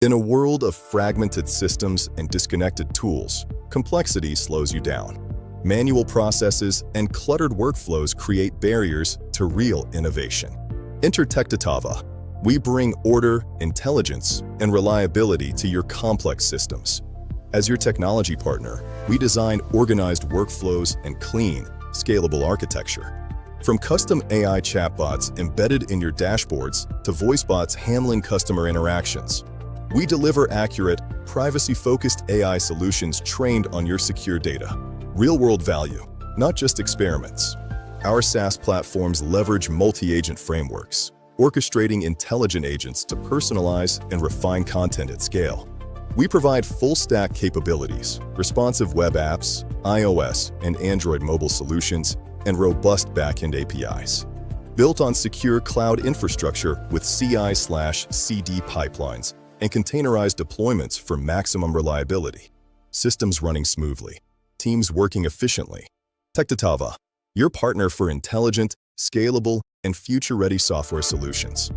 In a world of fragmented systems and disconnected tools, complexity slows you down. Manual processes and cluttered workflows create barriers to real innovation. Enter TechTattava. We bring order, intelligence, and reliability to your complex systems. As your technology partner, we design organized workflows and clean, scalable architecture. From custom AI chatbots embedded in your dashboards to voice bots handling customer interactions, we deliver accurate, privacy-focused AI solutions trained on your secure data. Real-world value, not just experiments. Our SaaS platforms leverage multi-agent frameworks, orchestrating intelligent agents to personalize and refine content at scale. We provide full-stack capabilities, responsive web apps, iOS and Android mobile solutions, and robust backend APIs. Built on secure cloud infrastructure with CI/CD pipelines and containerized deployments for maximum reliability. Systems running smoothly. Teams working efficiently. TechTattava, your partner for intelligent, scalable, and future-ready software solutions.